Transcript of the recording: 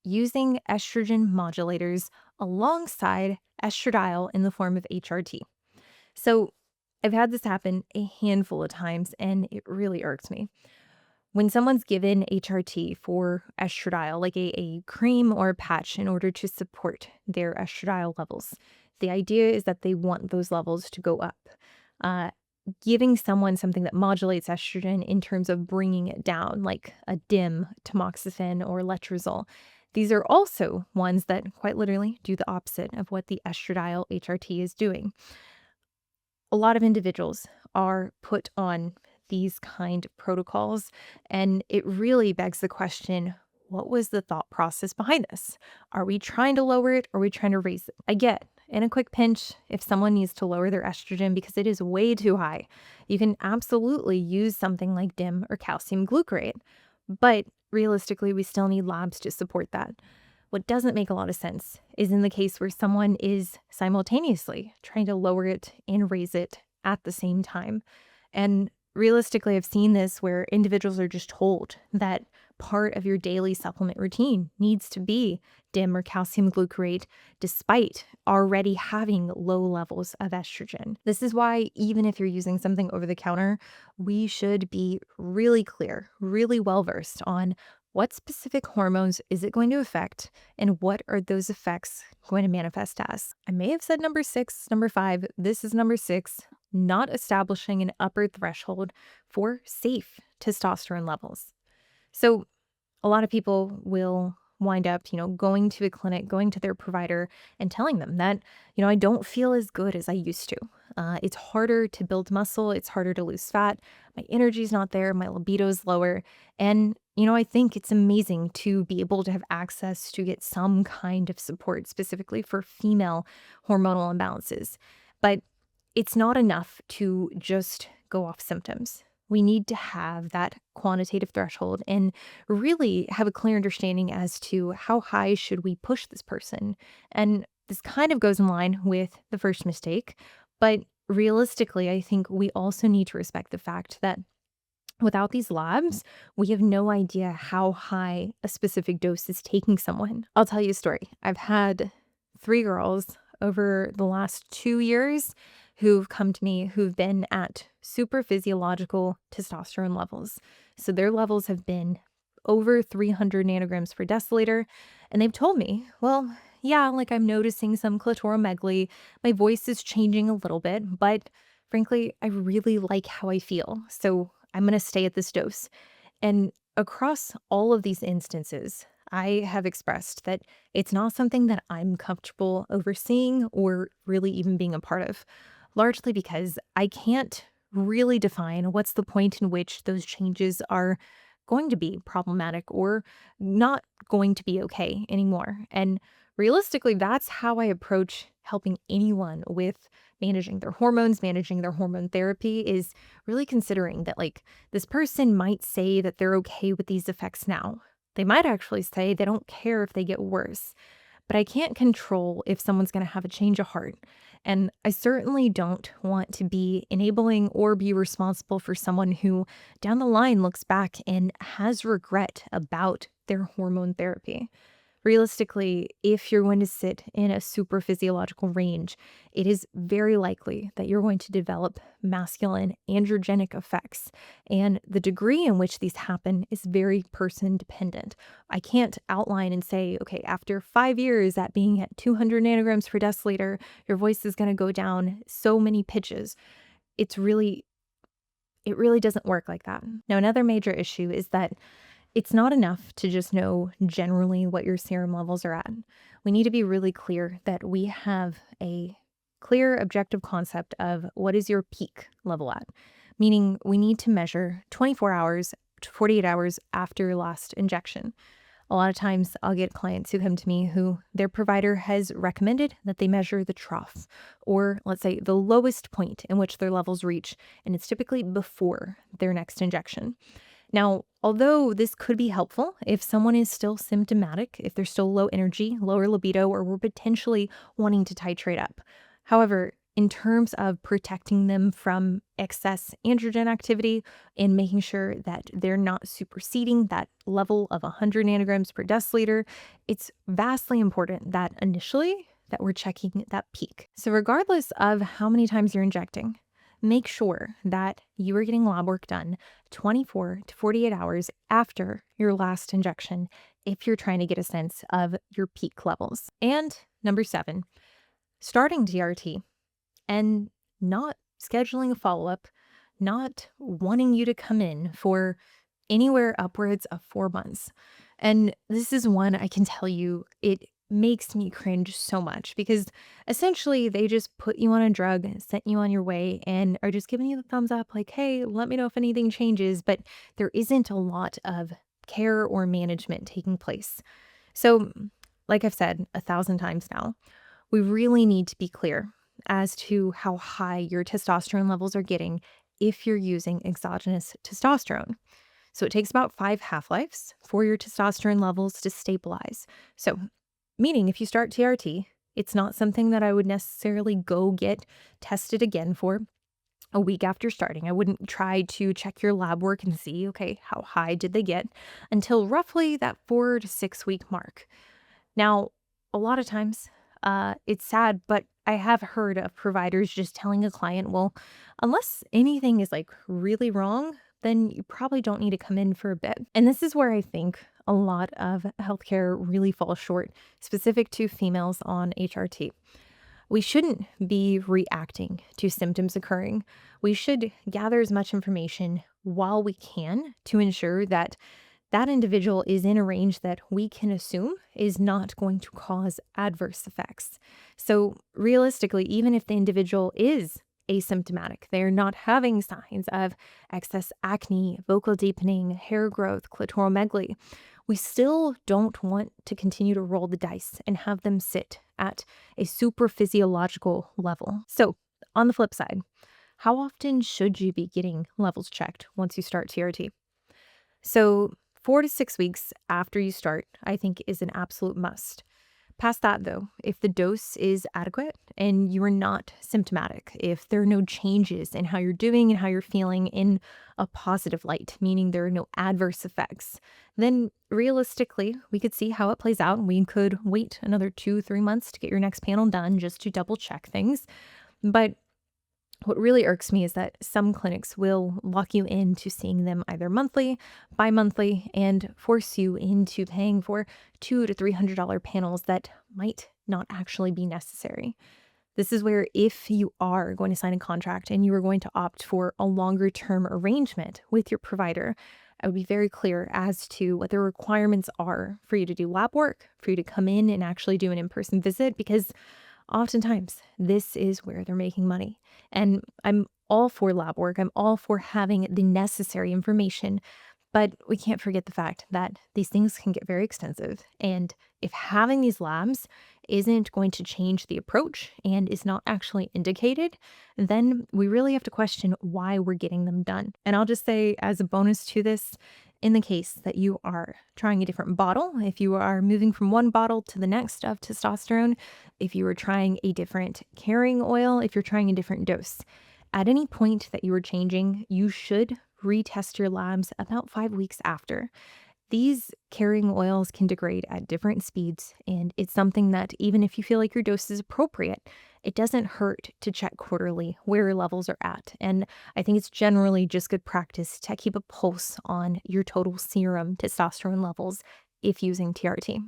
using estrogen modulators alongside estradiol in the form of HRT. So I've had this happen a handful of times and it really irks me. When someone's given HRT for estradiol, like a cream or a patch in order to support their estradiol levels, the idea is that they want those levels to go up. Uh, Giving someone something that modulates estrogen in terms of bringing it down, like a DIM, tamoxifen, or letrozole, these are also ones that quite literally do the opposite of what the estradiol HRT is doing. A lot of individuals are put on these kind of protocols, and it really begs the question, what was the thought process behind this? Are we trying to lower it or are we trying to raise it? I get in a quick pinch if someone needs to lower their estrogen because it is way too high. You can absolutely use something like DIM or calcium glucarate, but realistically, we still need labs to support that. What doesn't make a lot of sense is in the case where someone is simultaneously trying to lower it and raise it at the same time. And realistically, I've seen this where individuals are just told that part of your daily supplement routine needs to be DIM or calcium glucarate, despite already having low levels of estrogen. This is why, even if you're using something over the counter, we should be really clear, really well versed on what specific hormones is it going to affect and what are those effects going to manifest as. I may have said number 6, number 5. This is number 6, not establishing an upper threshold for safe testosterone levels. So a lot of people will wind up, going to a clinic, going to their provider and telling them that, I don't feel as good as I used to. It's harder to build muscle. It's harder to lose fat. My energy's not there. My libido's lower. And, I think it's amazing to be able to have access to get some kind of support specifically for female hormonal imbalances. But it's not enough to just go off symptoms. We need to have that quantitative threshold and really have a clear understanding as to how high should we push this person. And this kind of goes in line with the first mistake, but realistically, I think we also need to respect the fact that without these labs, we have no idea how high a specific dose is taking someone. I'll tell you a story. I've had 3 girls over the last 2 years who've come to me who've been at supraphysiological testosterone levels. So their levels have been over 300 nanograms per deciliter. And they've told me, well, yeah, like I'm noticing some clitoromegaly. My voice is changing a little bit, but frankly, I really like how I feel. So I'm going to stay at this dose. And across all of these instances, I have expressed that it's not something that I'm comfortable overseeing or really even being a part of, largely because I can't really define what's the point in which those changes are going to be problematic or not going to be okay anymore. And realistically, that's how I approach helping anyone with managing their hormones, managing their hormone therapy, is really considering that like this person might say that they're okay with these effects now. They might actually say they don't care if they get worse, but I can't control if someone's going to have a change of heart. And I certainly don't want to be enabling or be responsible for someone who down the line looks back and has regret about their hormone therapy. Realistically, if you're going to sit in a super physiological range, it is very likely that you're going to develop masculine androgenic effects. And the degree in which these happen is very person dependent. I can't outline and say, okay, after 5 years at being at 200 nanograms per deciliter, your voice is going to go down so many pitches. It really doesn't work like that. Now, another major issue is that it's not enough to just know generally what your serum levels are at. We need to be really clear that we have a clear objective concept of what is your peak level at, meaning we need to measure 24 hours to 48 hours after your last injection. A lot of times I'll get clients who come to me who their provider has recommended that they measure the trough, or let's say the lowest point in which their levels reach, and it's typically before their next injection. Now, although this could be helpful if someone is still symptomatic, if they're still low energy, lower libido, or we're potentially wanting to titrate up. However, in terms of protecting them from excess androgen activity and making sure that they're not superseding that level of 100 nanograms per deciliter, it's vastly important that initially that we're checking that peak. So regardless of how many times you're injecting, make sure that you are getting lab work done 24 to 48 hours after your last injection if you're trying to get a sense of your peak levels. And number 7, starting TRT and not scheduling a follow-up, not wanting you to come in for anywhere upwards of 4 months. And this is one I can tell you, it makes me cringe so much because essentially they just put you on a drug, sent you on your way, and are just giving you the thumbs up like, hey, let me know if anything changes. But there isn't a lot of care or management taking place. So, like I've said 1,000 times now, we really need to be clear as to how high your testosterone levels are getting if you're using exogenous testosterone. So it takes about 5 half-lives for your testosterone levels to stabilize. So, meaning if you start TRT, it's not something that I would necessarily go get tested again for a week after starting. I wouldn't try to check your lab work and see, okay, how high did they get until roughly that 4 to 6 week mark. Now, a lot of times, it's sad, but I have heard of providers just telling a client, well, unless anything is like really wrong, then you probably don't need to come in for a bit. And this is where I think a lot of healthcare really falls short, specific to females on HRT. We shouldn't be reacting to symptoms occurring. We should gather as much information while we can to ensure that that individual is in a range that we can assume is not going to cause adverse effects. So realistically, even if the individual is asymptomatic, they're not having signs of excess acne, vocal deepening, hair growth, clitoromegaly, we still don't want to continue to roll the dice and have them sit at a supraphysiological level. So on the flip side, how often should you be getting levels checked once you start TRT? So 4 to 6 weeks after you start, I think is an absolute must. Past that though, if the dose is adequate and you are not symptomatic, if there are no changes in how you're doing and how you're feeling in a positive light, meaning there are no adverse effects, then realistically, we could see how it plays out. We could wait another 2, 3 months to get your next panel done just to double check things. But what really irks me is that some clinics will lock you into seeing them either monthly, bi-monthly, and force you into paying for $200 to $300 panels that might not actually be necessary. This is where if you are going to sign a contract and you are going to opt for a longer term arrangement with your provider, I would be very clear as to what the requirements are for you to do lab work, for you to come in and actually do an in-person visit, because oftentimes, this is where they're making money. And I'm all for lab work. I'm all for having the necessary information. But we can't forget the fact that these things can get very extensive. And if having these labs isn't going to change the approach and is not actually indicated, then we really have to question why we're getting them done. And I'll just say, as a bonus to this, in the case that you are trying a different bottle, if you are moving from one bottle to the next of testosterone, if you are trying a different carrying oil, if you're trying a different dose, at any point that you are changing, you should retest your labs about 5 weeks after. These carrying oils can degrade at different speeds, and it's something that even if you feel like your dose is appropriate, it doesn't hurt to check quarterly where your levels are at. And I think it's generally just good practice to keep a pulse on your total serum testosterone levels if using TRT.